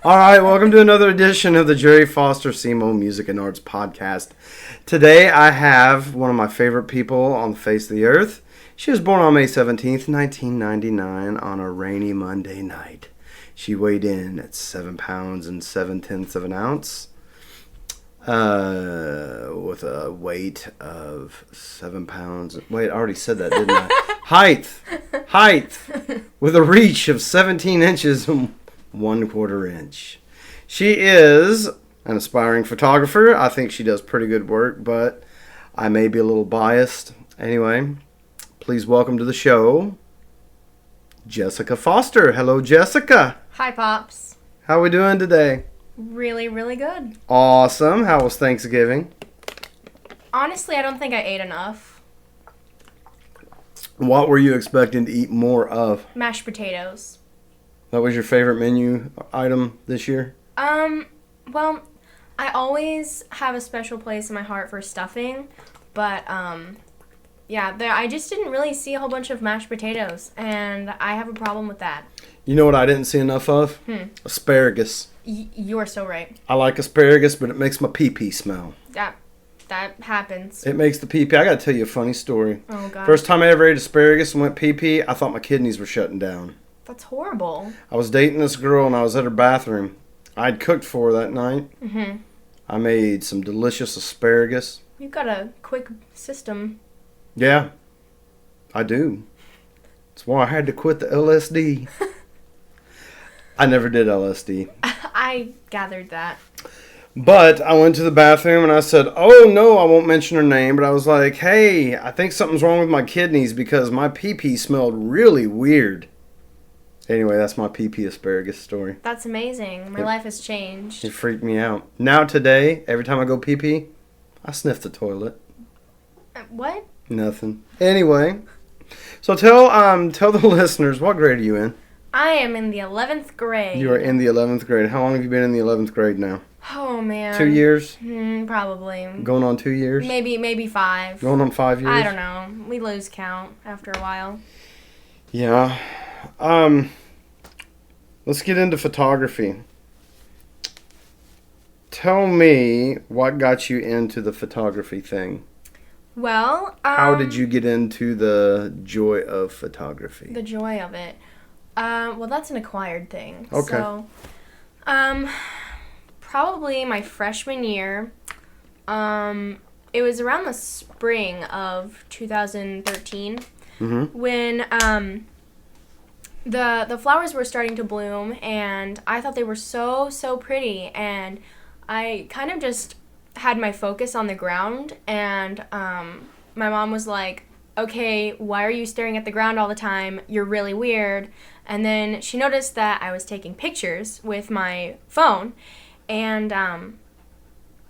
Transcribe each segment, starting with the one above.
All right, welcome to another edition of the Jerry Foster SEMO Music and Arts Podcast. Today I have one of my favorite people on the face of the earth. She was born on May 17th, 1999 on a rainy Monday night. She weighed in at 7 pounds and 7/10 of an ounce with a weight of 7 pounds. Wait, I already said that, didn't I? Height with a reach of 17 inches and 1/4 inch. She is an aspiring photographer. I think she does pretty good work, but I may be a little biased. Anyway, please welcome to the show, Jessica Foster. Hello, Jessica. Hi, Pops. How we doing today? Really, really good. Awesome. How was Thanksgiving? Honestly, I don't think I ate enough. What were you expecting to eat more of? Mashed potatoes. That was your favorite menu item this year? Well, I always have a special place in my heart for stuffing, but, I just didn't really see a whole bunch of mashed potatoes, and I have a problem with that. You know what I didn't see enough of? Asparagus. You are so right. I like asparagus, but it makes my pee-pee smell. That happens. It makes the pee-pee. I got to tell you a funny story. Oh, God. First time I ever ate asparagus and went pee-pee, I thought my kidneys were shutting down. That's horrible. I was dating this girl, and I was at her bathroom. I'd cooked for her that night. Mm-hmm. I made some delicious asparagus. You've got a quick system. Yeah, I do. That's why I had to quit the LSD. I never did LSD. I gathered that. But I went to the bathroom and I said, oh no, I won't mention her name, but I was like, hey, I think something's wrong with my kidneys because my pee-pee smelled really weird. Anyway, that's my pee-pee asparagus story. That's amazing. My life has changed. It freaked me out. Now today, every time I go pee-pee, I sniff the toilet. What? Nothing. Anyway, so tell the listeners, what grade are you in? I am in the 11th grade. You are in the 11th grade. How long have you been in the 11th grade now? Oh, man. 2 years? Probably. Going on 2 years? Maybe 5. Going on 5 years? I don't know. We lose count after a while. Yeah. Let's get into photography. Tell me what got you into the photography thing. Well, how did you get into the joy of photography? The joy of it. Well, that's an acquired thing. Okay. So, probably my freshman year. It was around the spring of 2013 when the flowers were starting to bloom, and I thought they were so pretty, and I kind of just had my focus on the ground, and my mom was like, okay, why are you staring at the ground all the time? You're really weird. And then she noticed that I was taking pictures with my phone, and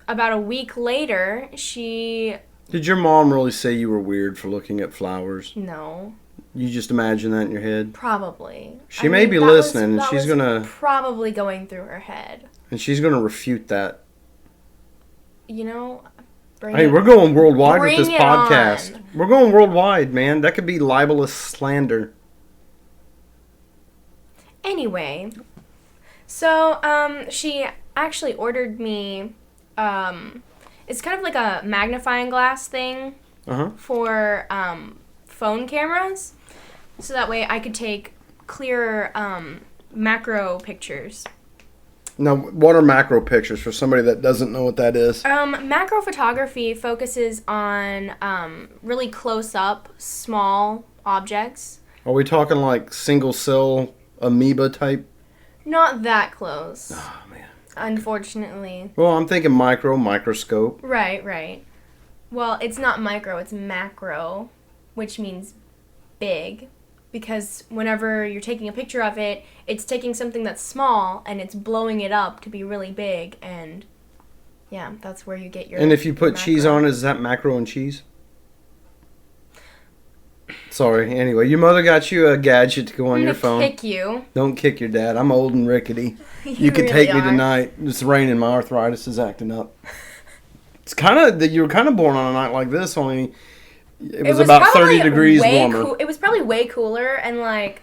about a week later, she... Did your mom really say you were weird for looking at flowers? No. You just imagine that in your head? Probably. She may be listening, and she's going to... probably going through her head. And she's going to refute that. You know... We're going worldwide with this podcast. On. We're going worldwide, man. That could be libelous slander. Anyway, so she actually ordered me, it's kind of like a magnifying glass thing for phone cameras, so that way I could take clearer macro pictures. Now, what are macro pictures for somebody that doesn't know what that is? Macro photography focuses on really close-up, small objects. Are we talking like single-cell amoeba type? Not that close. Oh, man. Unfortunately. Well, I'm thinking microscope. Right. Well, it's not micro, it's macro, which means big. Because whenever you're taking a picture of it, it's taking something that's small and it's blowing it up to be really big, and yeah, that's where you get your... And if you put cheese on it, is that macro and cheese? Sorry. Anyway, your mother got you a gadget to go on your phone. Kick you. Don't kick your dad. I'm old and rickety. You can really take me are. tonight. It's raining. My arthritis is acting up. It's kind of that you were kind of born on a night like this, only it was about 30 degrees warmer. It was probably way cooler, and like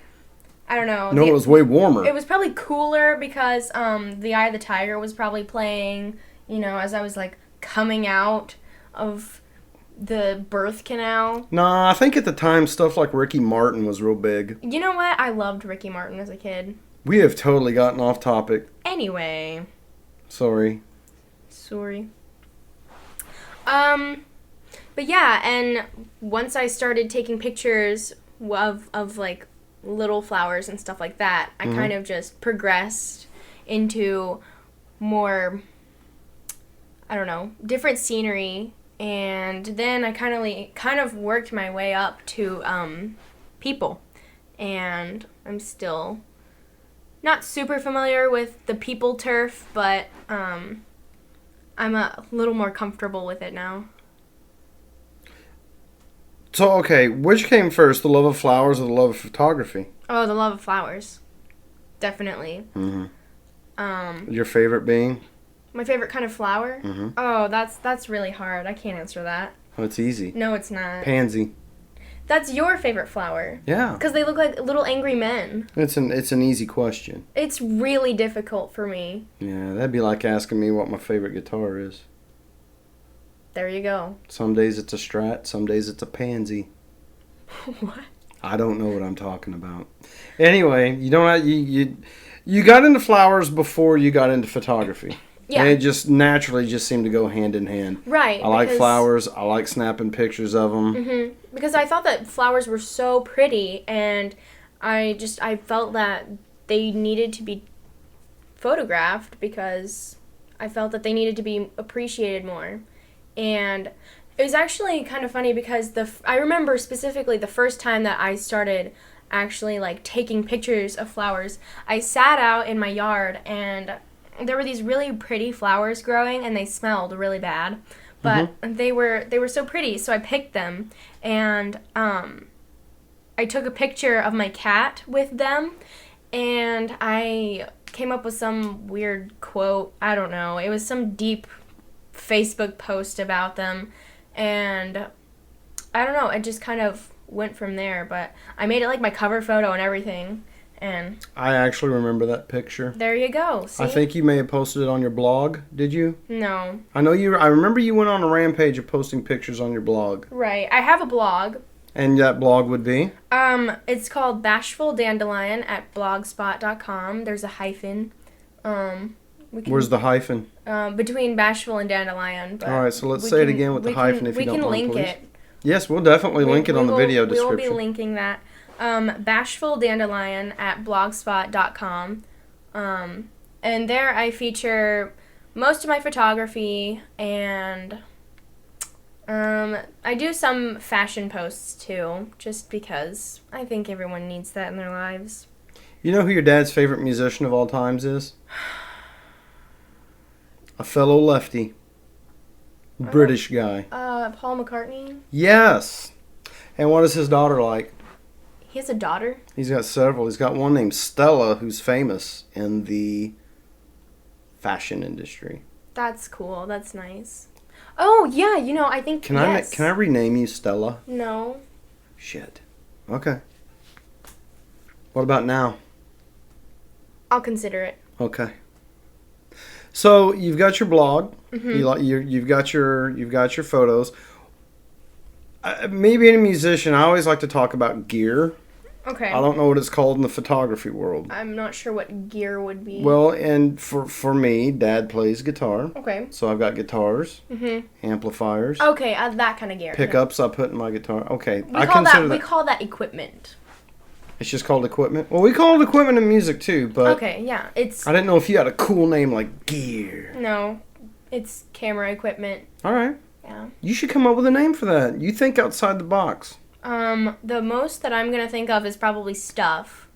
I don't know. No, it was way warmer. It was probably cooler because The Eye of the Tiger was probably playing, as I was like coming out of the birth canal. Nah, I think at the time stuff like Ricky Martin was real big. You know what? I loved Ricky Martin as a kid. We have totally gotten off topic. Anyway. Sorry. But yeah, and once I started taking pictures of like little flowers and stuff like that, I kind of just progressed into more, I don't know, different scenery, and then I kind of worked my way up to people, and I'm still not super familiar with the people turf, but I'm a little more comfortable with it now. So, okay, which came first, the love of flowers or the love of photography? Oh, the love of flowers. Definitely. Your favorite being? My favorite kind of flower? Oh, that's really hard. I can't answer that. Oh, it's easy. No, it's not. Pansy. That's your favorite flower. Yeah. Because they look like little angry men. It's an easy question. It's really difficult for me. Yeah, that'd be like asking me what my favorite guitar is. There you go. Some days it's a Strat, some days it's a Pansy. What? I don't know what I'm talking about. Anyway, you got into flowers before you got into photography. Yeah. And it just naturally just seemed to go hand in hand. Right. I like flowers. I like snapping pictures of them. Because I thought that flowers were so pretty, and I felt that they needed to be photographed because I felt that they needed to be appreciated more. And it was actually kind of funny because I remember specifically the first time that I started actually like taking pictures of flowers. I sat out in my yard and there were these really pretty flowers growing and they smelled really bad, but they were so pretty, so I picked them and I took a picture of my cat with them and I came up with some weird quote. I don't know. It was some deep Facebook post about them, and I don't know, it just kind of went from there, but I made it like my cover photo and everything, and I actually remember that picture. there you go. See? I think you may have posted it on your blog, did you? No. I remember you went on a rampage of posting pictures on your blog. Right. I have a blog. And that blog would be? It's called Bashful Dandelion at blogspot.com. There's a hyphen. Where's the hyphen? Between Bashful and Dandelion. All right, so let's say it again with the hyphen if you don't mind, please. We can link it. Yes, we'll definitely link it on the video description. We will be linking that. Bashful Dandelion at blogspot.com. And there I feature most of my photography, and I do some fashion posts too, just because I think everyone needs that in their lives. You know who your dad's favorite musician of all times is? A fellow lefty. British guy. Paul McCartney? Yes. And what is his daughter like? He has a daughter? He's got several. He's got one named Stella who's famous in the fashion industry. That's cool. That's nice. Oh, yeah, I think, Can I rename you Stella? No. Shit. Okay. What about now? I'll consider it. Okay. So you've got your blog. You've got your photos. Maybe any musician, I always like to talk about gear. Okay. I don't know what it's called in the photography world. I'm not sure what gear would be. Well, and for me, Dad plays guitar. Okay. So I've got guitars, amplifiers. Okay, that kind of gear. Pickups I put in my guitar. Okay, We call that equipment. It's just called equipment? Well, we call it equipment in music too, but... Okay, yeah, it's... I didn't know if you had a cool name like gear. No, it's camera equipment. All right. Yeah. You should come up with a name for that. You think outside the box. The most that I'm going to think of is probably stuff.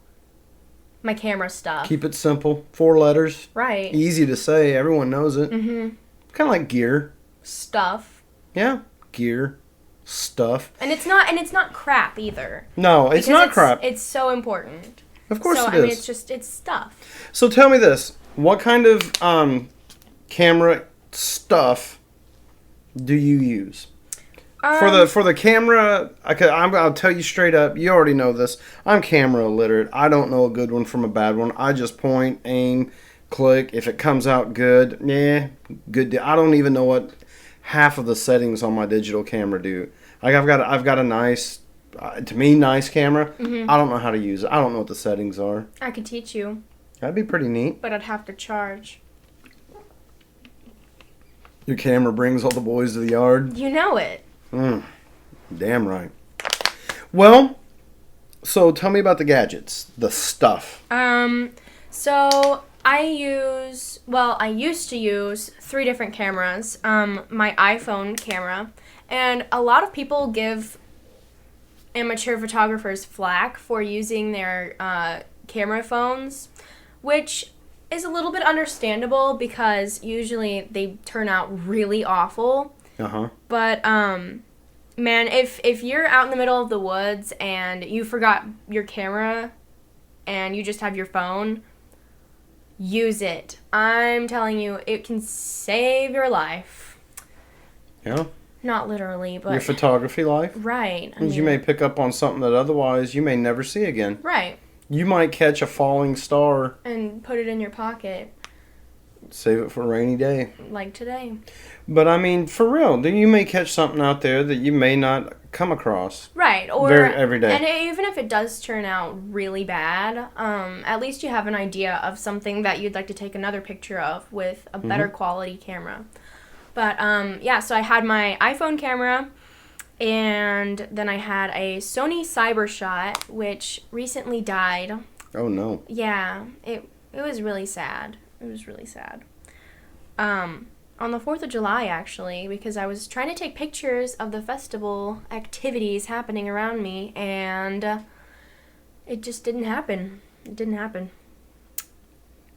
My camera stuff. Keep it simple. 4 letters. Right. Easy to say. Everyone knows it. Kind of like gear. Stuff. Yeah. Gear. Stuff. And it's not crap either. No, it's not crap. It's so important. Of course it is. It's stuff. So tell me this. What kind of camera stuff do you use? For the camera, I'll tell you straight up. You already know this. I'm camera illiterate. I don't know a good one from a bad one. I just point, aim, click. If it comes out good, good. I don't even know what half of the settings on my digital camera do. Like I've got a nice, to me, nice camera. I don't know how to use it. I don't know what the settings are. I could teach you. That'd be pretty neat. But I'd have to charge. Your camera brings all the boys to the yard. You know it. Damn right. Well, so tell me about the gadgets, the stuff. So I used to use 3 different cameras. My iPhone camera, and a lot of people give amateur photographers flack for using their camera phones, which is a little bit understandable because usually they turn out really awful. But man, if you're out in the middle of the woods and you forgot your camera and you just have your phone, use it. I'm telling you, it can save your life. Yeah. Not literally, but your photography life. Right. You may pick up on something that otherwise you may never see again. Right. You might catch a falling star and put it in your pocket. Save it for a rainy day. Like today. But I mean, for real, you may catch something out there that you may not come across. Right, or every day. And even if it does turn out really bad, at least you have an idea of something that you'd like to take another picture of with a better quality camera. But so I had my iPhone camera, and then I had a Sony CyberShot, which recently died. Oh no. Yeah, it was really sad. It was really sad. On the 4th of July, actually, because I was trying to take pictures of the festival activities happening around me, and it just didn't happen. It didn't happen.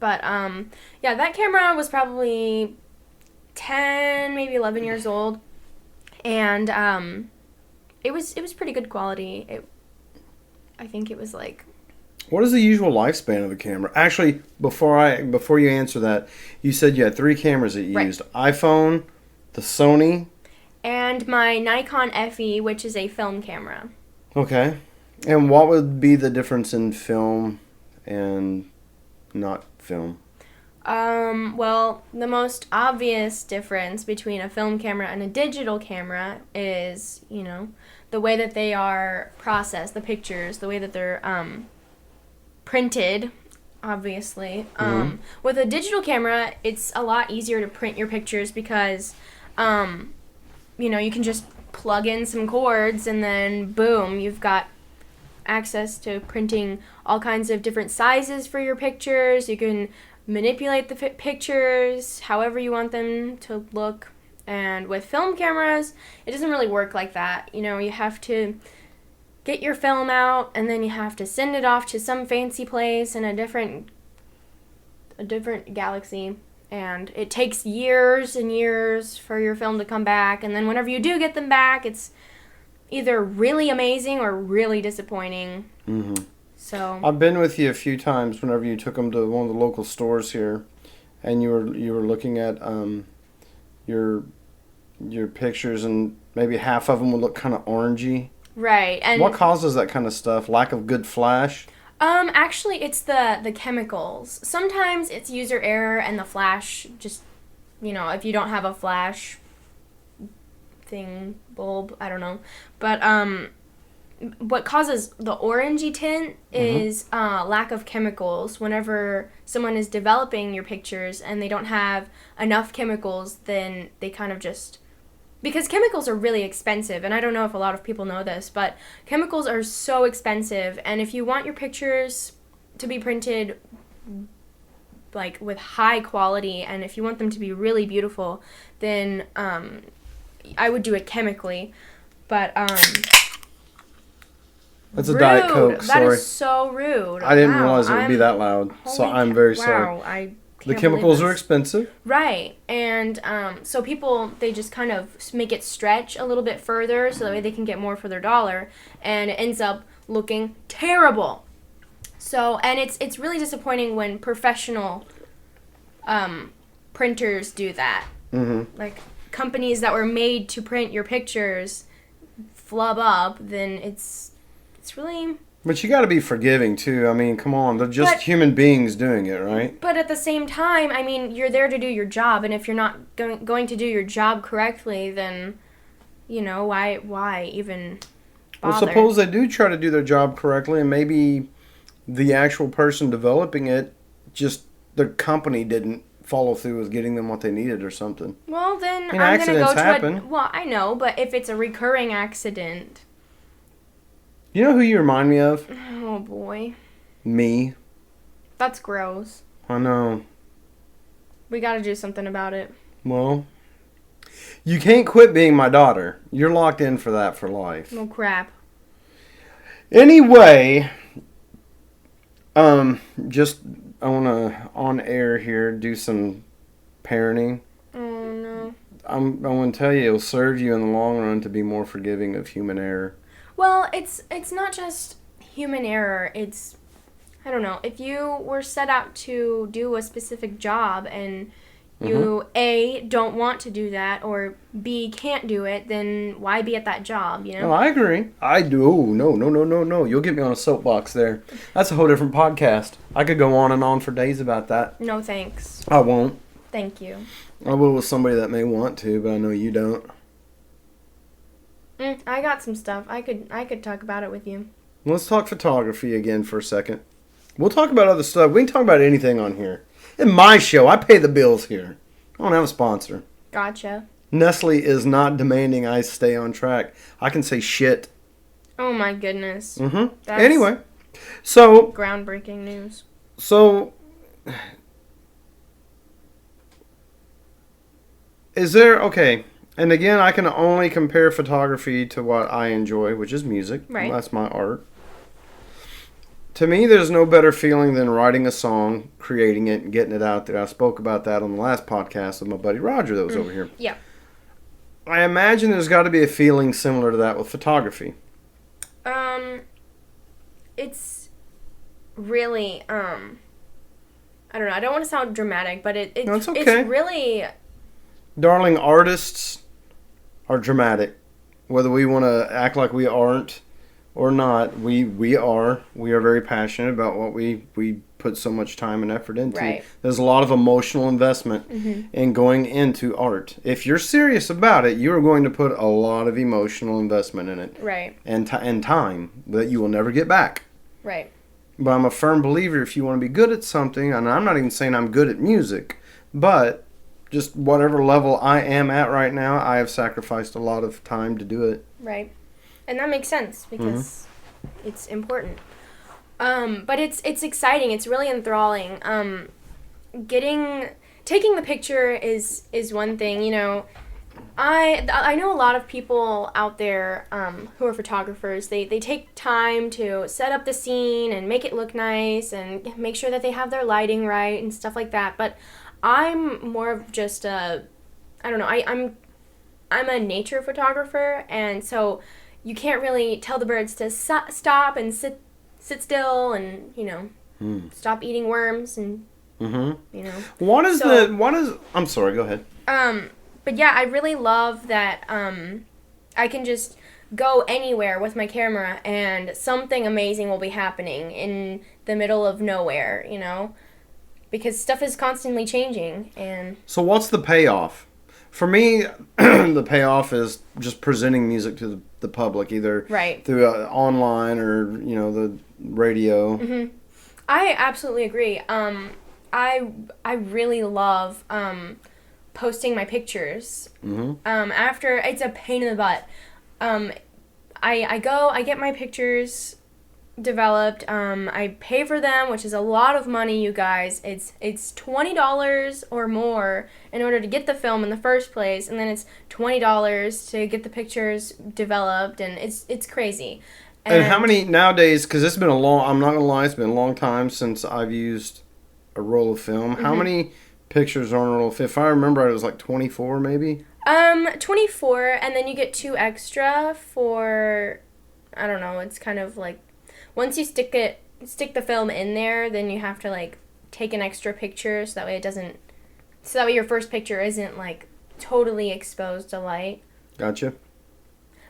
But, that camera was probably 10, maybe 11 years old, and it was pretty good quality. I think it was like... What is the usual lifespan of a camera? Actually, before you answer that, you said you had 3 cameras that you used. iPhone, the Sony, and my Nikon FE, which is a film camera. Okay. And what would be the difference in film and not film? Well, the most obvious difference between a film camera and a digital camera is, the way that they are processed, the pictures, the way that they're, printed, obviously. With a digital camera, it's a lot easier to print your pictures because, you can just plug in some cords and then boom, you've got access to printing all kinds of different sizes for your pictures. You can manipulate the pictures however you want them to look. And with film cameras, it doesn't really work like that. You have to get your film out, and then you have to send it off to some fancy place in a different galaxy, and it takes years and years for your film to come back, and then whenever you do get them back, it's either really amazing or really disappointing. So I've been with you a few times whenever you took them to one of the local stores here, and you were looking at your pictures, and maybe half of them would look kind of orangey. Right. And what causes that kind of stuff? Lack of good flash? Actually, it's the chemicals. Sometimes it's user error and the flash just, if you don't have a flash thing, bulb, I don't know. But what causes the orangey tint is lack of chemicals. Whenever someone is developing your pictures and they don't have enough chemicals, then they kind of just... Because chemicals are really expensive, and I don't know if a lot of people know this, but chemicals are so expensive, and if you want your pictures to be printed like with high quality, and if you want them to be really beautiful, then I would do it chemically. But that's a Diet Coke. Sorry, that is so rude. I didn't realize it would be that loud, so I'm very sorry. Wow, the chemicals are expensive. Right. And so people, they just kind of make it stretch a little bit further so that way they can get more for their dollar. And it ends up looking terrible. So, and it's really disappointing when professional printers do that. Like companies that were made to print your pictures, flub up, then it's really. But you got to be forgiving too. I mean, come on, they're just human beings doing it, right? But at the same time, I mean, you're there to do your job, and if you're not going to do your job correctly, then, why even bother? Well, suppose they do try to do their job correctly, and maybe the actual person developing it, just the company didn't follow through with getting them what they needed or something. Well, then I'm going to go to well, I know, but if it's a recurring accident. You know who you remind me of? Oh, boy. Me. That's gross. I know. We gotta do something about it. Well, you can't quit being my daughter. You're locked in for that for life. Oh, crap. Anyway, just I want to on air here do some parenting. Oh, no. I want to tell you, it'll serve you in the long run to be more forgiving of human error. Well, it's not just human error. It's, I don't know, if you were set out to do a specific job and you, A, don't want to do that, or B, can't do it, then why be at that job, Oh, I agree. I do. Oh, no. You'll get me on a soapbox there. That's a whole different podcast. I could go on and on for days about that. No, thanks. I won't. Thank you. I will with somebody that may want to, but I know you don't. I got some stuff. I could talk about it with you. Let's talk photography again for a second. We'll talk about other stuff. We can talk about anything on here. In my show, I pay the bills here. I don't have a sponsor. Gotcha. Nestle is not demanding I stay on track. I can say shit. Oh my goodness. Mm-hmm. That's Anyway, so groundbreaking news. So, is there, okay, and again, I can only compare photography to what I enjoy, which is music. Right. That's my art. To me, there's no better feeling than writing a song, creating it, and getting it out there. I spoke about that on the last podcast with my buddy Roger that was over here. Yeah. I imagine there's got to be a feeling similar to that with photography. It's really, I don't know, I don't want to sound dramatic, but No, it's okay. It's really... Darling, artists are dramatic. Whether we want to act like we aren't or not, we are. We are very passionate about what we put so much time and effort into. Right. There's a lot of emotional investment in going into art. If you're serious about it, you're going to put a lot of emotional investment in it. Right. And time that you will never get back. Right. But I'm a firm believer if you want to be good at something, and I'm not even saying I'm good at music, but just whatever level I am at right now, I have sacrificed a lot of time to do it. Right. And that makes sense because it's important. But it's exciting. It's really enthralling. Taking the picture is one thing, you know. I know a lot of people out there who are photographers. They take time to set up the scene and make it look nice and make sure that they have their lighting right and stuff like that. But I'm more of just I'm a nature photographer, and so you can't really tell the birds to stop and sit still and, you know, stop eating worms and, you know. I'm sorry, go ahead. But yeah, I really love that I can just go anywhere with my camera and something amazing will be happening in the middle of nowhere, you know, because stuff is constantly changing. And so what's the payoff? For me, the payoff is just presenting music to the public, either through online or, you know, the radio. Mm-hmm. I absolutely agree. I really love posting my pictures. After, it's a pain in the butt. I get my pictures developed. I pay for them, which is a lot of money, you guys. It's $20 or more in order to get the film in the first place, and then it's $20 to get the pictures developed, and it's crazy. And how many nowadays, because it's been I'm not going to lie, it's been a long time since I've used a roll of film. How many pictures are on a roll of film? If I remember right, it was like 24 maybe? 24, and then you get 2 extra for, I don't know, it's kind of like, once you stick the film in there, then you have to, like, take an extra picture so that way your first picture isn't, like, totally exposed to light. Gotcha.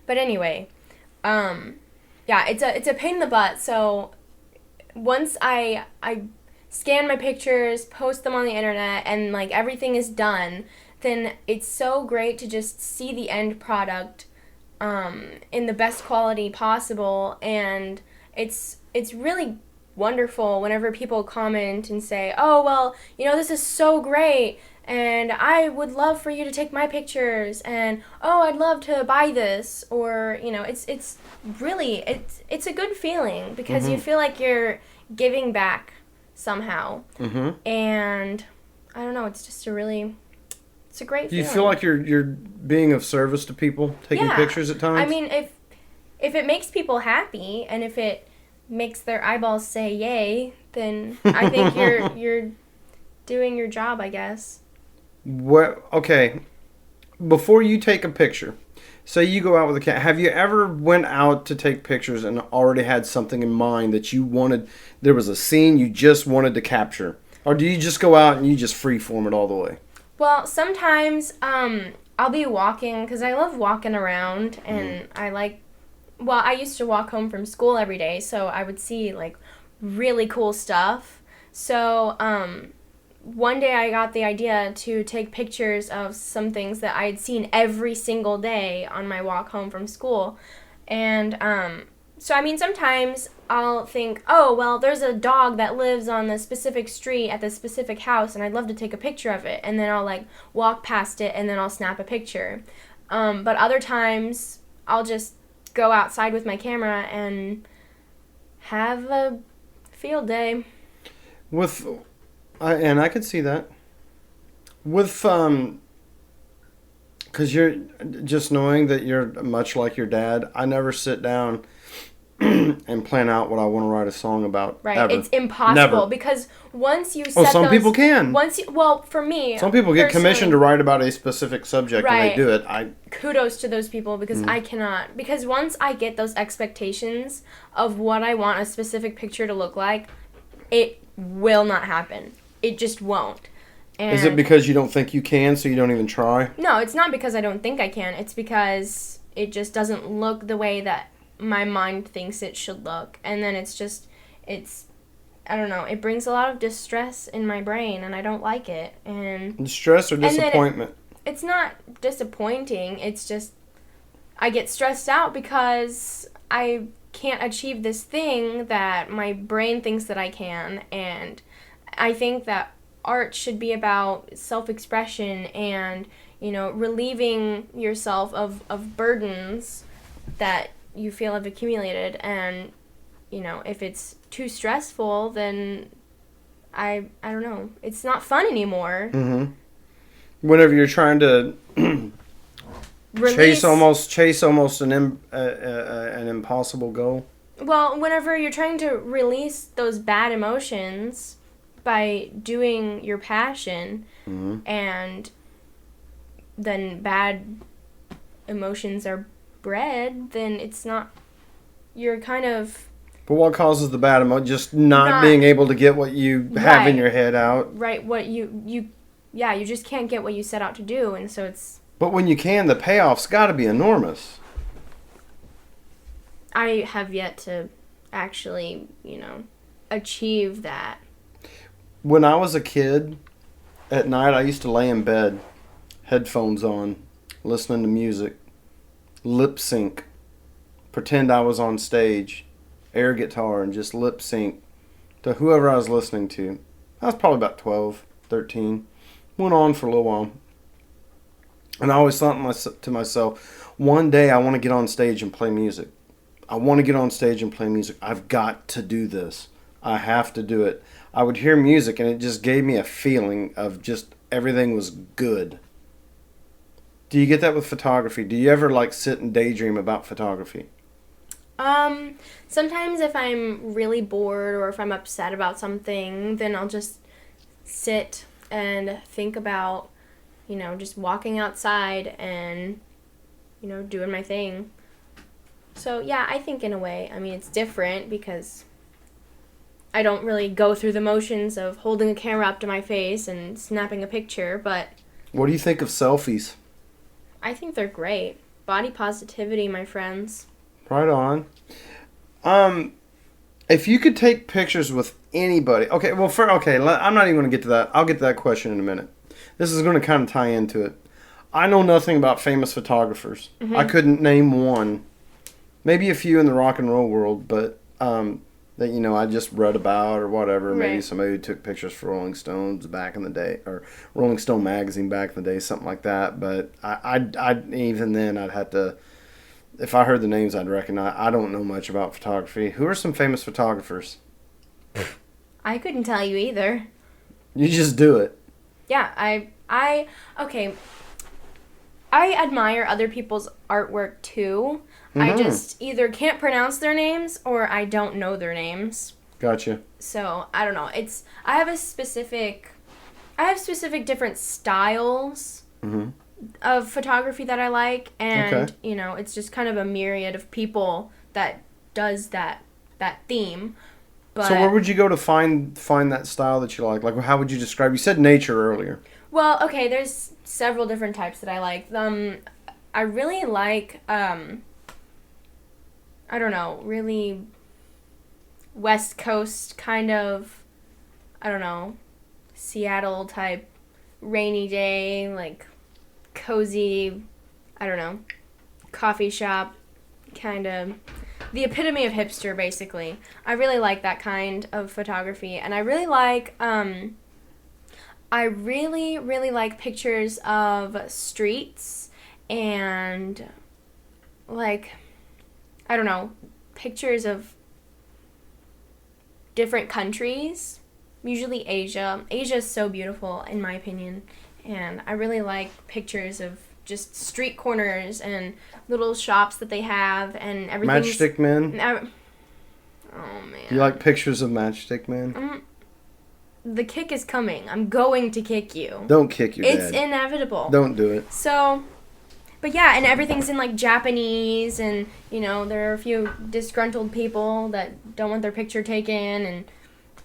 But anyway, Yeah, it's a pain in the butt. So once I scan my pictures, post them on the internet, and like everything is done, then it's so great to just see the end product in the best quality possible, and it's really wonderful whenever people comment and say, "Oh, well, this is so great, and I would love for you to take my pictures," and "Oh, I'd love to buy this," or it's really it's a good feeling because you feel like you're giving back somehow, and I don't know, it's just it's a great Do you feeling. feel like you're being of service to people, taking pictures at times? I mean, if it makes people happy and if it makes their eyeballs say yay, then I think you're doing your job, I guess. Okay, before you take a picture, say you go out with a cat, have you ever went out to take pictures and already had something in mind that you wanted, there was a scene you just wanted to capture? Or do you just go out and you just freeform it all the way? Well, sometimes I'll be walking because I love walking around, and I used to walk home from school every day, so I would see like really cool stuff. So one day I got the idea to take pictures of some things that I had seen every single day on my walk home from school. And so, I mean, sometimes I'll think, oh, well, there's a dog that lives on the specific street at the specific house, and I'd love to take a picture of it. And then I'll, like, walk past it, and then I'll snap a picture. But other times, I'll just go outside with my camera and have a field day. And I could see that. Because you're just knowing that you're much like your dad, I never sit down and plan out what I want to write a song about. Right, ever. it's impossible. Never. Because once you set some people can. Well, for me, some people get commissioned to write about a specific subject, and they do it. Kudos to those people, because I cannot. Because once I get those expectations of what I want a specific picture to look like, it will not happen. It just won't. And is it because you don't think you can, so you don't even try? No, it's not because I don't think I can. It's because it just doesn't look the way that my mind thinks it should look. And then I don't know, it brings a lot of distress in my brain, and I don't like it. And distress or disappointment? It's not disappointing. It's just I get stressed out because I can't achieve this thing that my brain thinks that I can. And I think that art should be about self-expression and, relieving yourself of burdens that you feel have accumulated. And, if it's too stressful, then I don't know. It's not fun anymore. Mm-hmm. Whenever you're trying to chase almost an impossible goal. Well, whenever you're trying to release those bad emotions by doing your passion, and then bad emotions are bred, then it's not. You're kind of. But what causes the bad emotion? Just not being able to get what you have in your head out. Right. What you just can't get what you set out to do, and so it's. But when you can, the payoff's got to be enormous. I have yet to actually, achieve that. When I was a kid, at night I used to lay in bed, headphones on, listening to music, lip sync, pretend I was on stage, air guitar, and just lip sync to whoever I was listening to. I was probably about 12, 13. Went on for a little while. And I always thought to myself, one day I want to get on stage and play music. I want to get on stage and play music. I've got to do this. I have to do it. I would hear music and it just gave me a feeling of just everything was good. Do you get that with photography? Do you ever sit and daydream about photography? Sometimes if I'm really bored or if I'm upset about something, then I'll just sit and think about, just walking outside and, doing my thing. So, yeah, I think in a way, it's different because I don't really go through the motions of holding a camera up to my face and snapping a picture, but... What do you think of selfies? I think they're great. Body positivity, my friends. Right on. If you could take pictures with anybody, okay. Well, I'm not even going to get to that. I'll get to that question in a minute. This is going to kind of tie into it. I know nothing about famous photographers. Mm-hmm. I couldn't name one. Maybe a few in the rock and roll world, but that I just read about or whatever. Right. Maybe somebody who took pictures for Rolling Stones back in the day, or Rolling Stone magazine back in the day, something like that. But I even then I'd have to. If I heard the names, I'd recognize. I don't know much about photography. Who are some famous photographers? I couldn't tell you either. You just do it. Yeah, okay. I admire other people's artwork too. Mm-hmm. I just either can't pronounce their names or I don't know their names. Gotcha. So, I don't know. I have specific different styles Mm-hmm. of photography that I like, and Okay. it's just kind of a myriad of people that does that theme. But So where would you go to find that style that you like? Like, how would you describe? You said nature earlier. well, okay, there's several different types that I like. I really like I don't know, really West Coast kind of, I don't know, Seattle type rainy day, like cozy, I don't know, coffee shop kind of, the epitome of hipster basically. I really like that kind of photography, and I really like really like pictures of streets and like, I don't know, pictures of different countries, usually Asia. Asia is so beautiful in my opinion, and I really like pictures of just street corners and little shops that they have and everything. Matchstick men? Oh man. You like pictures of matchstick men? The kick is coming. I'm going to kick you. Don't kick your It's dad. inevitable. Don't do it. So, but yeah, and everything's in like Japanese, and there are a few disgruntled people that don't want their picture taken,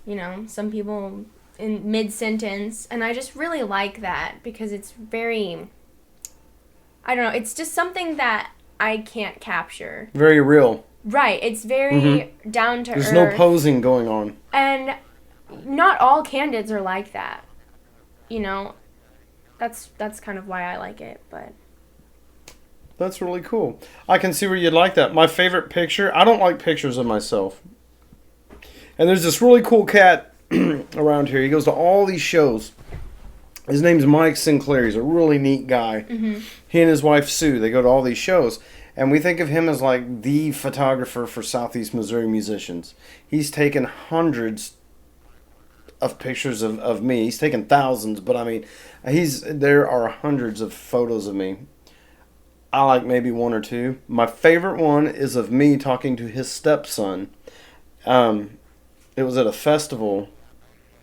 and some people in mid-sentence, and I just really like that because it's very, I don't know, it's just something that I can't capture. Very real. Right, it's very down to earth. There's no posing going on. And not all candids are like that. That's kind of why I like it, but That's really cool. I can see where you'd like that. My favorite picture, I don't like pictures of myself. And there's this really cool cat around here. He goes to all these shows. His name's Mike Sinclair. He's a really neat guy. Mm-hmm. He and his wife Sue, they go to all these shows. And we think of him as like the photographer for Southeast Missouri musicians. He's taken hundreds of pictures of me. He's taken thousands, but I mean, there are hundreds of photos of me. I like maybe one or two. My favorite one is of me talking to his stepson. It was at a festival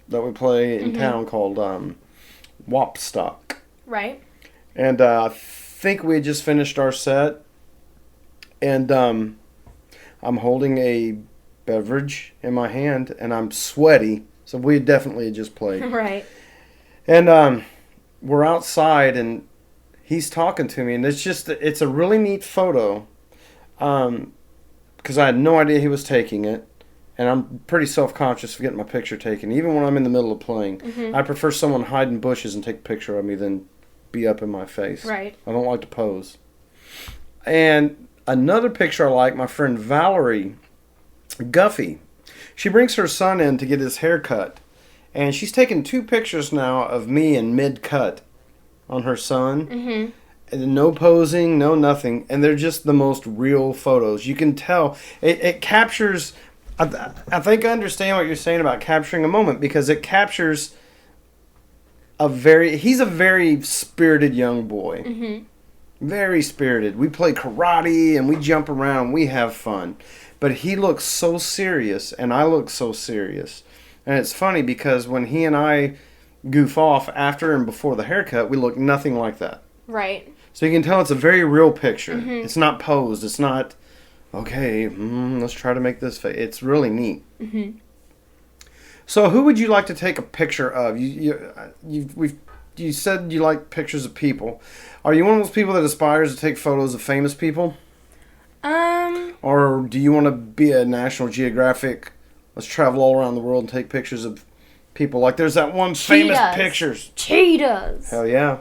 that we play in town called Wapstock. right. And I think we had just finished our set. And I'm holding a beverage in my hand, and I'm sweaty. So we definitely had just played. Right. And we're outside, and he's talking to me, and it's a really neat photo, because I had no idea he was taking it, and I'm pretty self-conscious of getting my picture taken, even when I'm in the middle of playing. Mm-hmm. I prefer someone hide in bushes and take a picture of me than be up in my face. Right. I don't like to pose. And another picture I like, my friend Valerie Guffey, she brings her son in to get his hair cut, and she's taken 2 pictures now of me in mid-cut on her son. Mm-hmm. And no posing, no nothing, and they're just the most real photos. You can tell it captures. I think I understand what you're saying about capturing a moment, because it captures he's a very spirited young boy. Mm-hmm. Very spirited. We play karate and we jump around. We have fun. But he looks so serious, and I look so serious. And it's funny because when he and I goof off after and before the haircut, we look nothing like that. Right. So you can tell it's a very real picture. Mm-hmm. It's not posed. It's not, okay, let's try to make this face. It's really neat. Mm-hmm. So who would you like to take a picture of? You said you like pictures of people. Are you one of those people that aspires to take photos of famous people? Or do you want to be a National Geographic? Let's travel all around the world and take pictures of people. Like there's that one famous pictures. Cheetahs. Hell yeah.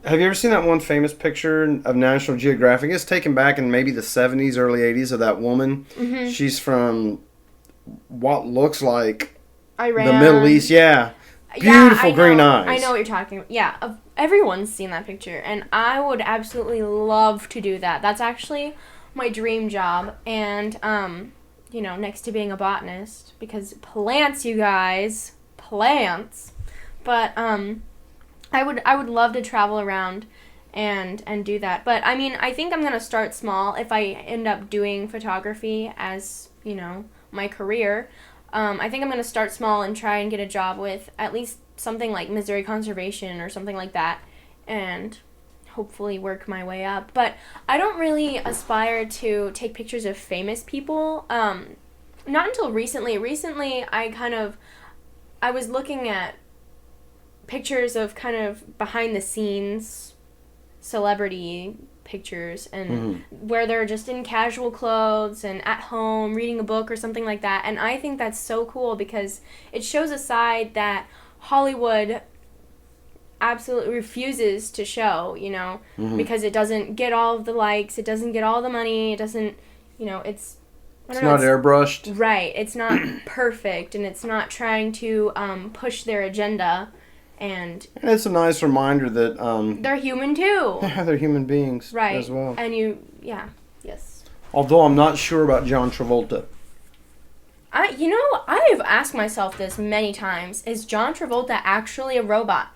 Have you ever seen that one famous picture of National Geographic? It's taken back in maybe the 70s, early 80s of that woman. Mm-hmm. She's from what looks like Iran. the Middle East. Yeah. Beautiful green eyes. I know what you're talking about. Yeah, everyone's seen that picture, and I would absolutely love to do that. That's actually my dream job, and next to being a botanist, because plants, you guys, plants. But I would love to travel around and do that. But I mean, I think I'm gonna start small if I end up doing photography as my career. I think I'm going to start small and try and get a job with at least something like Missouri Conservation or something like that, and hopefully work my way up. But I don't really aspire to take pictures of famous people. Not until recently. Recently, I was looking at pictures of kind of behind the scenes celebrity pictures, and where they're just in casual clothes and at home reading a book or something like that. And I think that's so cool because it shows a side that Hollywood absolutely refuses to show, because it doesn't get all of the likes, it doesn't get all the money, it doesn't, it's not airbrushed. Right. It's not perfect, and it's not trying to push their agenda. And it's a nice reminder that they're human too. Yeah, they're human beings as well. And yes. Although I'm not sure about John Travolta. I've asked myself this many times. Is John Travolta actually a robot?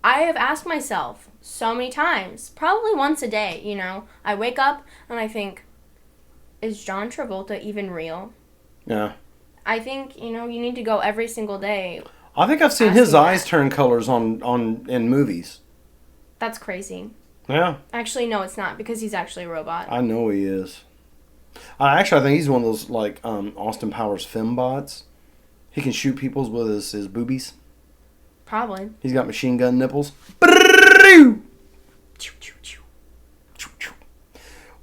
I have asked myself so many times, probably once a day, I wake up and I think, is John Travolta even real? Yeah. I think, you need to go every single day. I think I've seen his eyes turn colors in movies. That's crazy. Yeah. Actually, no, it's not, because he's actually a robot. I know he is. I think he's one of those, like, Austin Powers fembots. He can shoot people with his boobies. Probably. He's got machine gun nipples.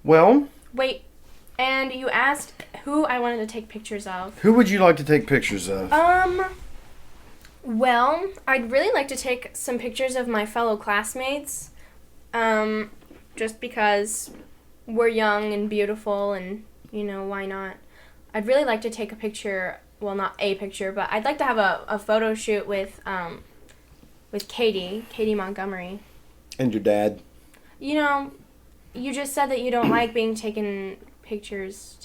Well. Wait, and you asked who I wanted to take pictures of. Who would you like to take pictures of? Well, I'd really like to take some pictures of my fellow classmates, just because we're young and beautiful, and, why not? I'd really like to take a picture, well, not a picture, but I'd like to have a photo shoot with Katie Montgomery. And your dad. You just said that you don't like being pictures?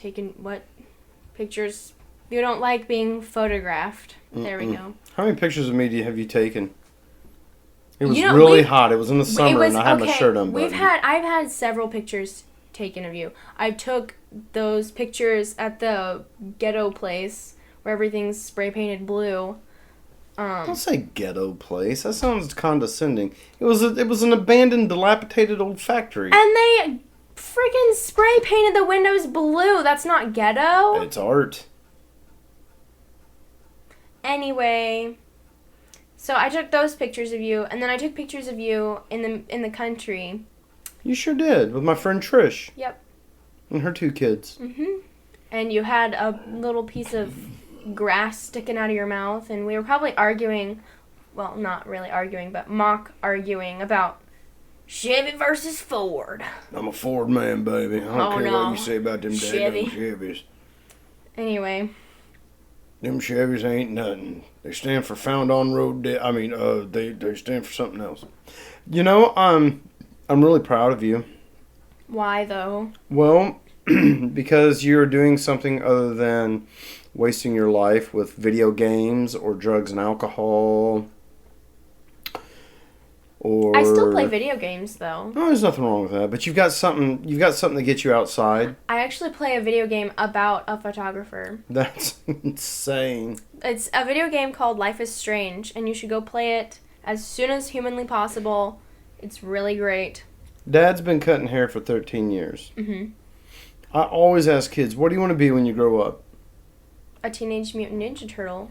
You don't like being photographed. There we go. How many pictures of me have you taken? It was really hot. It was in the summer, and I had my shirt unbuttoned. I've had several pictures taken of you. I took those pictures at the ghetto place where everything's spray painted blue. Don't say ghetto place. That sounds condescending. It was an abandoned, dilapidated old factory. And they freaking spray painted the windows blue. That's not ghetto. It's art. Anyway, so I took those pictures of you, and then I took pictures of you in the country. You sure did, with my friend Trish. Yep. And her 2 kids. And you had a little piece of grass sticking out of your mouth, and we were probably arguing, well, not really arguing, but mock arguing about Chevy versus Ford. I'm a Ford man, baby. I don't care what you say about them daggone Chevys. Anyway. Them Chevys ain't nothing. They stand for found on road. They stand for something else. I'm really proud of you. Why though? Well, because you're doing something other than wasting your life with video games or drugs and alcohol. Or I still play video games though. No, there's nothing wrong with that. But you've got something to get you outside. I actually play a video game about a photographer. That's insane. It's a video game called Life is Strange, and you should go play it as soon as humanly possible. It's really great. Dad's been cutting hair for 13 years. I always ask kids, what do you want to be when you grow up? A Teenage Mutant Ninja Turtle.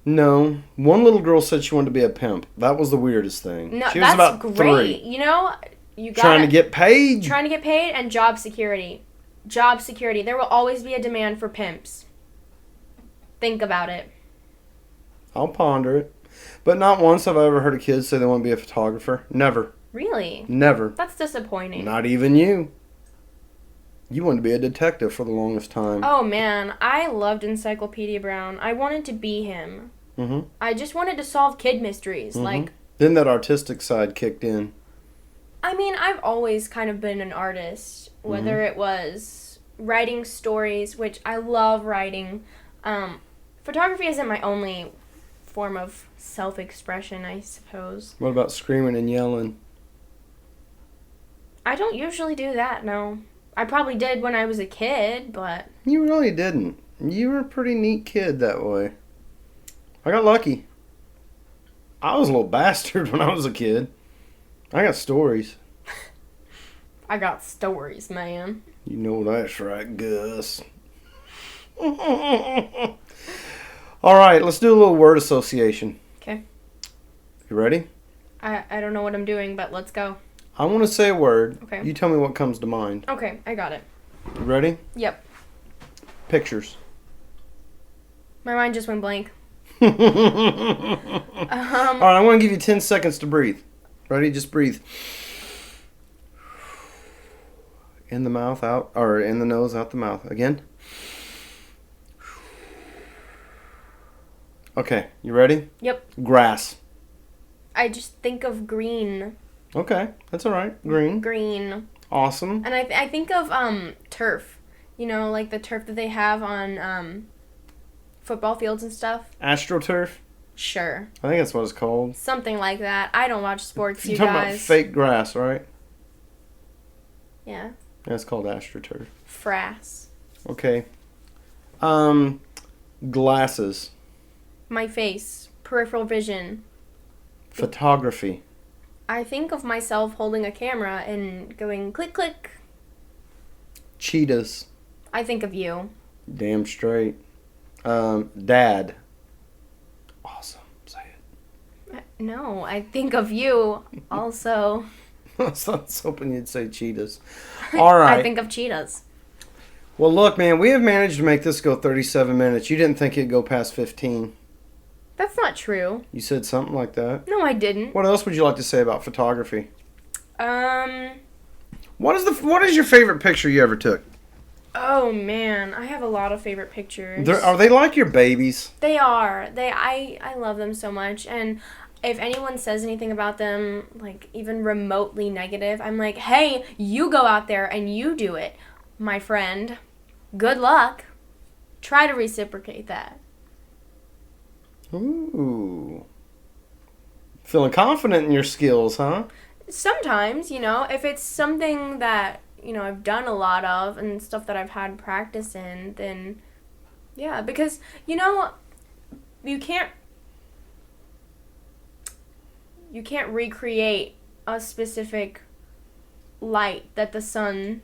No. One little girl said she wanted to be a pimp. That was the weirdest thing. No, she was about great. 3. You got trying to get paid. Trying to get paid and job security. job security. There will always be a demand for pimps. Think about it. I'll ponder it. But not once have I ever heard a kid say they want to be a photographer. Never. Really? Never. That's disappointing. Not even you. You wanted to be a detective for the longest time. Oh, man. I loved Encyclopedia Brown. I wanted to be him. Mm-hmm. I just wanted to solve kid mysteries. Mm-hmm. Like, then that artistic side kicked in. I mean, I've always kind of been an artist, whether it was writing stories, which I love writing. Photography isn't my only form of self-expression, I suppose. What about screaming and yelling? I don't usually do that, no. I probably did when I was a kid, but... You really didn't. You were a pretty neat kid that way. I got lucky. I was a little bastard when I was a kid. I got stories. I got stories, man. You know that's right, Gus. All right, let's do a little word association. Okay. You ready? I don't know what I'm doing, but let's go. I want to say a word. Okay. You tell me what comes to mind. Okay, I got it. You ready? Yep. Pictures. My mind just went blank. All right, I want to give you 10 seconds to breathe. Ready? Just breathe. In the mouth, out, or in the nose, out the mouth. Again. Okay, you ready? Yep. Grass. I just think of green. Okay, that's all right. Green. Green. Awesome. And I think of turf. You know, like the turf that they have on football fields and stuff. AstroTurf? Sure. I think that's what it's called. Something like that. I don't watch sports, you You're talking guys. about fake grass, right? Yeah. Yeah, it's called AstroTurf. Frass. Okay. Glasses. My face. Peripheral vision. Photography. I think of myself holding a camera and going click, click. Cheetahs. I think of you. Damn straight. Dad. Awesome. Say it. No, I think of you also. I was hoping you'd say cheetahs. All right. I think of cheetahs. Well, look, man, we have managed to make this go 37 minutes. You didn't think it'd go past 15. That's not true. You said something like that. No, I didn't. What else would you like to say about photography? What is your favorite picture you ever took? Oh man, I have a lot of favorite pictures. Are they like your babies? They are. I love them so much, and if anyone says anything about them, like even remotely negative, I'm like, hey, you go out there and you do it, my friend. Good luck. Try to reciprocate that. Ooh. Feeling confident in your skills, huh? Sometimes, if it's something that, I've done a lot of and stuff that I've had practice in, then yeah, because, you can't recreate a specific light that the sun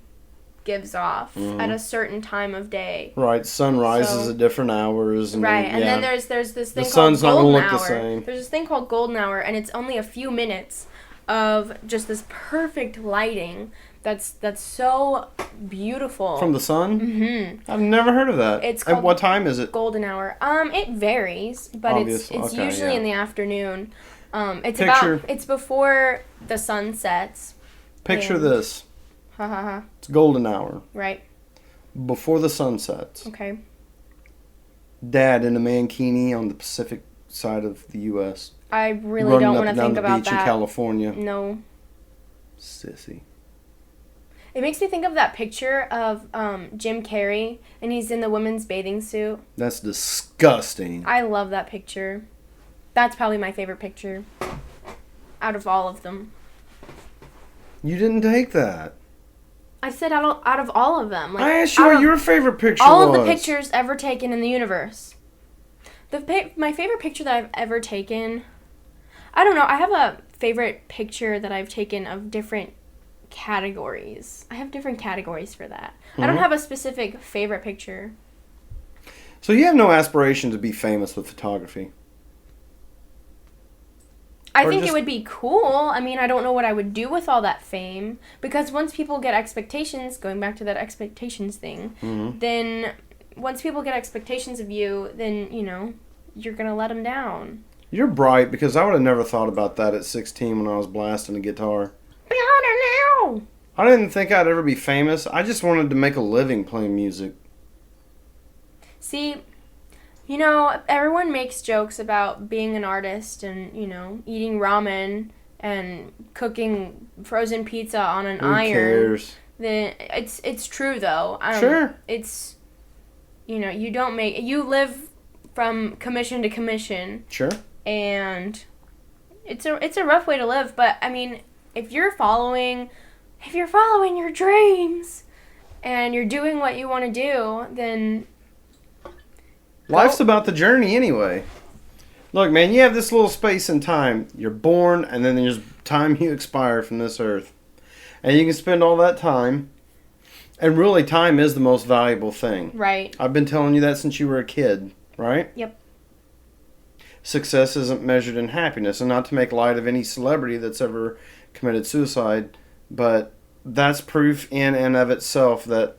gives off at a certain time of day. Right, sun rises at different hours. And right, and then there's this thing the called sun's not golden gonna look hour. the same. There's this thing called golden hour, and it's only a few minutes of just this perfect lighting that's so beautiful. From the sun? Mm-hmm. I've never heard of that. It's At what time is it? Golden hour. It varies, but it's Okay, usually in the afternoon. Picture- it's before the sun sets. Picture this. Ha ha ha. It's golden hour. Right. Before the sun sets. Okay. Dad in a mankini on the Pacific side of the U.S. I really don't want to think about running up and down the beach that. in California. No. Sissy. It makes me think of that picture of Jim Carrey, and he's in the women's bathing suit. That's disgusting. I love that picture. That's probably my favorite picture out of all of them. You didn't take that. I said out of all of them. Like, I asked you what your favorite picture all was. of the pictures ever taken in the universe. My favorite picture that I've ever taken, I don't know. I have a favorite picture that I've taken of different categories. I have different categories for that. Mm-hmm. I don't have a specific favorite picture. So you have no aspiration to be famous with photography? I think it would be cool. I mean, I don't know what I would do with all that fame. Because once people get expectations, going back to that expectations thing, then once people get expectations of you, then, you know, you're going to let them down. You're bright, because I would have never thought about that at 16 when I was blasting a guitar. Now! I didn't think I'd ever be famous. I just wanted to make a living playing music. See, you know, everyone makes jokes about being an artist and, you know, eating ramen and cooking frozen pizza on an iron. Who cares? It's true, though. Sure. It's, you know, you live from commission to commission. Sure. And it's a rough way to live, but, I mean, if you're following your dreams and you're doing what you want to do, then life's about the journey anyway. Look, man, you have this little space and time. You're born, and then there's time you expire from this earth. And you can spend all that time. And really, time is the most valuable thing. Right. I've been telling you that since you were a kid, right? Yep. Success isn't measured in happiness. And not to make light of any celebrity that's ever committed suicide, but that's proof in and of itself that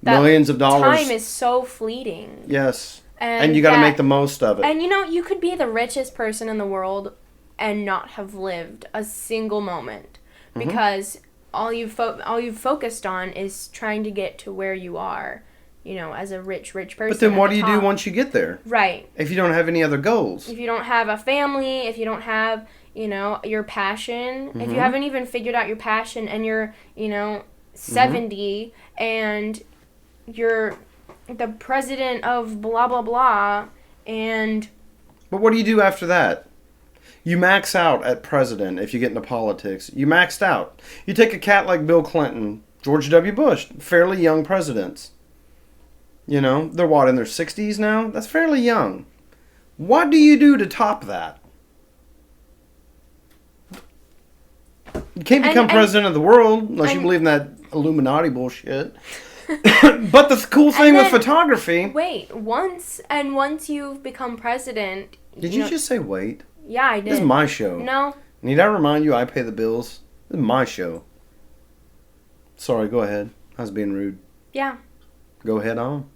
millions of dollars. Time is so fleeting. Yes. And you got to make the most of it. And you know, you could be the richest person in the world and not have lived a single moment because all you've focused on is trying to get to where you are, you know, as a rich person. But then what do you do once you get there? Right. If you don't have any other goals. If you don't have a family, if you don't have, you know, your passion, if you haven't even figured out your passion and you're, you know, 70 and you're the president of blah blah blah, and but what do you do after that? You max out at president if you get into politics. You maxed out. You take a cat like Bill Clinton, George W. Bush, fairly young presidents. You know, they're what, in their 60s now? That's fairly young. What do you do to top that? You can't become president of the world unless you believe in that Illuminati bullshit. But the cool thing with photography... Wait, once you've become president... Did you just say wait? Yeah, I did. This is my show. No. Need I remind you I pay the bills? This is my show. Sorry, go ahead. I was being rude. Yeah. Go ahead on.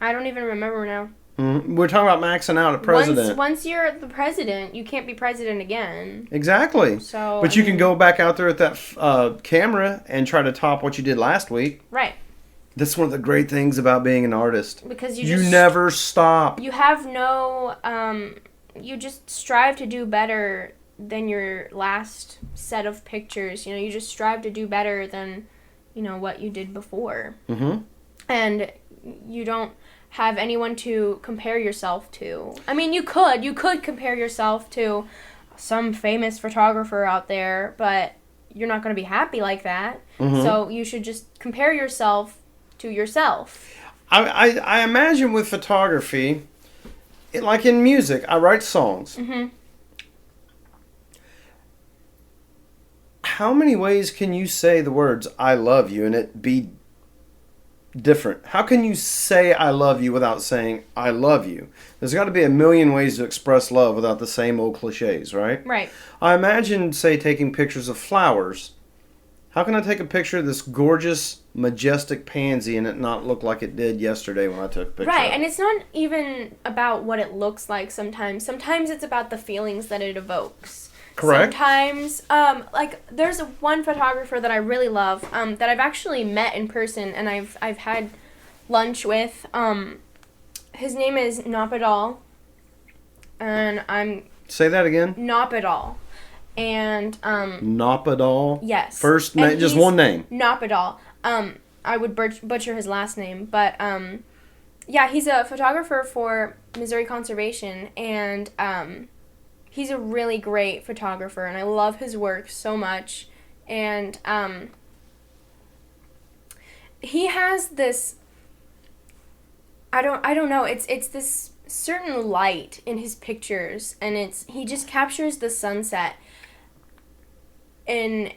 I don't even remember now. We're talking about maxing out at president. Once you're the president, you can't be president again. Exactly. So, but you can go back out there at that camera and try to top what you did last week. Right. That's one of the great things about being an artist. Because you never stop. You have no... you just strive to do better than your last set of pictures. You know, you just strive to do better than, you know, what you did before. And you don't have anyone to compare yourself to. I mean, you could compare yourself to some famous photographer out there, but you're not going to be happy like that. So you should just compare yourself to yourself. I imagine with photography, like in music, I write songs. How many ways can you say the words "I love you" and it be different? How can you say "I love you" without saying "I love you"? There's got to be a million ways to express love without the same old cliches, right? Right. I imagine, say, taking pictures of flowers. How can I take a picture of this gorgeous, majestic pansy and it not look like it did yesterday when I took a picture? Right, and it's not even about what it looks like sometimes. Sometimes it's about the feelings that it evokes. Correct. Sometimes, like, there's one photographer that I really love, that I've actually met in person and I've had lunch with. His name is Napadal, and I'm... Say that again? Napadal. And, Napadal? Yes. First name, just one name. Napadal. I would butcher his last name, but, yeah, he's a photographer for Missouri Conservation, and, he's a really great photographer, and I love his work so much. And he has this, I don't know, it's this certain light in his pictures, and he just captures the sunset in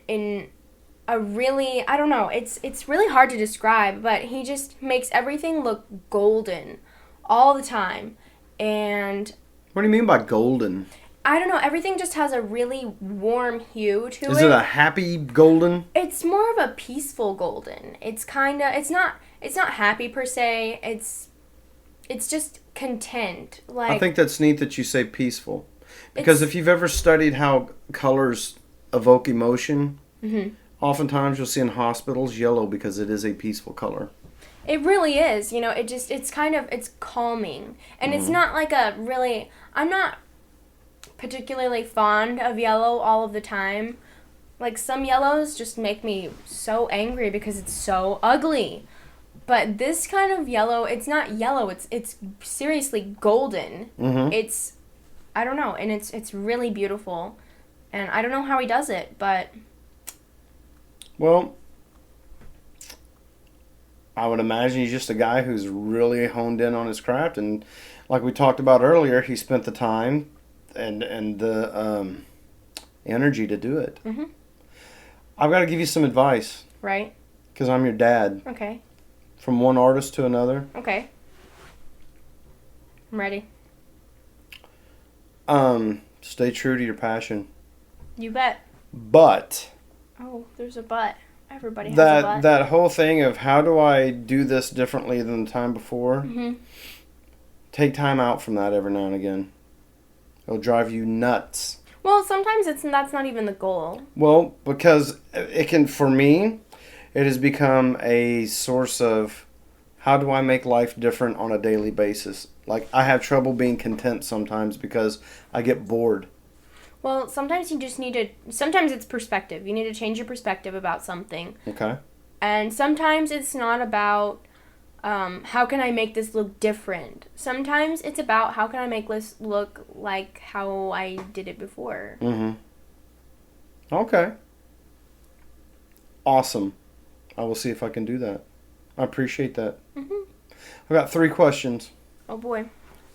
a really, I don't know, it's really hard to describe, but he just makes everything look golden all the time. And what do you mean by golden? I don't know. Everything just has a really warm hue to it. Is it a happy golden? It's more of a peaceful golden. It's kind of, it's not happy per se. It's just content. Like, I think that's neat that you say peaceful. Because if you've ever studied how colors evoke emotion, oftentimes you'll see in hospitals yellow because it is a peaceful color. it really is. You know, it's kind of, it's calming. And it's not like a really, I'm not particularly fond of yellow all of the time. Like, some yellows just make me so angry because it's so ugly. But this kind of yellow, it's not yellow, it's seriously golden. It's, I don't know, and it's really beautiful. And I don't know how he does it, but... Well, I would imagine he's just a guy who's really honed in on his craft. And like we talked about earlier, he spent the time and the energy to do it. I've got to give you some advice. Right? Because I'm your dad. Okay. From one artist to another. Okay. I'm ready. Stay true to your passion. You bet. But Oh, there's a but. Everybody has a but. that whole thing of how do I do this differently than the time before? Take time out from that every now and again. It'll drive you nuts. Well, sometimes that's not even the goal. Well, because it can, for me, it has become a source of how do I make life different on a daily basis. Like, I have trouble being content sometimes because I get bored. Well, sometimes you just need to, sometimes it's perspective. You need to change your perspective about something. Okay. And sometimes it's not about how can I make this look different. Sometimes it's about how can I make this look like how I did it before. Okay. Awesome. I will see if I can do that. I appreciate that. I've got 3 questions. Oh boy.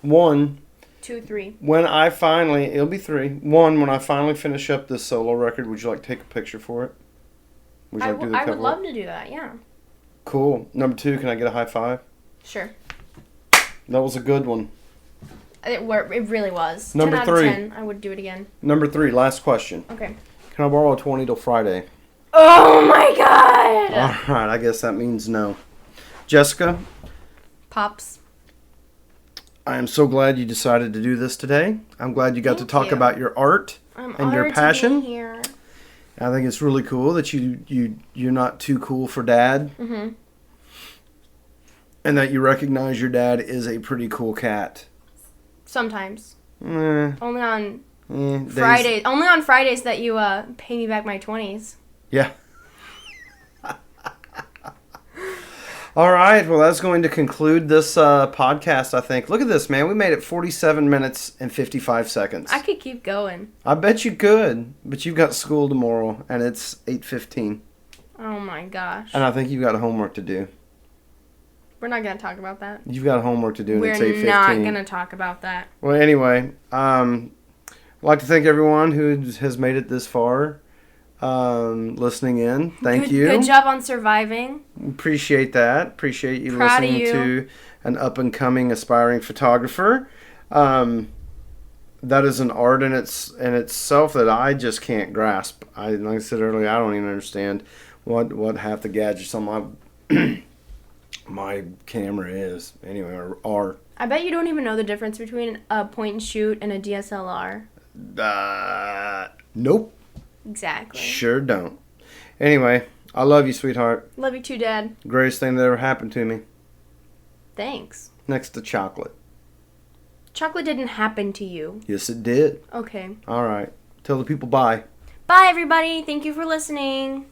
1. 2, 3. When I finally, it'll be 3. 1, when I finally finish up this solo record, would you like to take a picture for it? Would you like to do the I would cover? love to do that, yeah. Cool. Number 2, can I get a high five? Sure. That was a good one. It really was. Number 10 3. out of 10. I would do it again. Number 3, last question. Okay. Can I borrow a 20 till Friday? Oh my god! All right, I guess that means no. Jessica, Pops. I am so glad you decided to do this today. I'm glad you got to Thank talk you. about your art I'm and your honored passion. to be here. I think it's really cool that you're not too cool for Dad. And that you recognize your dad is a pretty cool cat. Sometimes. Eh, Only on days- Fridays. Only on Fridays that you pay me back my 20s. Yeah. All right. Well, that's going to conclude this podcast, I think. Look at this, man. We made it 47 minutes and 55 seconds. I could keep going. I bet you could, but you've got school tomorrow, and it's 8:15. Oh my gosh. And I think you've got homework to do. We're not going to talk about that. You've got homework to do, and We're it's 8:15. not going to talk about that. Well, anyway, I'd like to thank everyone who has made it this far, listening in. Thank you. Good job on surviving. Appreciate that. Appreciate you Proud of listening you. to an up-and-coming aspiring photographer. That is an art in itself that I just can't grasp. Like I said earlier, I don't even understand what half the gadgets on my my camera is. Anyway, or are. I bet you don't even know the difference between a point and shoot and a DSLR. Nope. Exactly. Sure don't. Anyway, I love you, sweetheart. Love you too, Dad. Greatest thing that ever happened to me. Thanks. Next to chocolate. Chocolate didn't happen to you. Yes, it did. Okay. All right. Tell the people bye. Bye, everybody. Thank you for listening.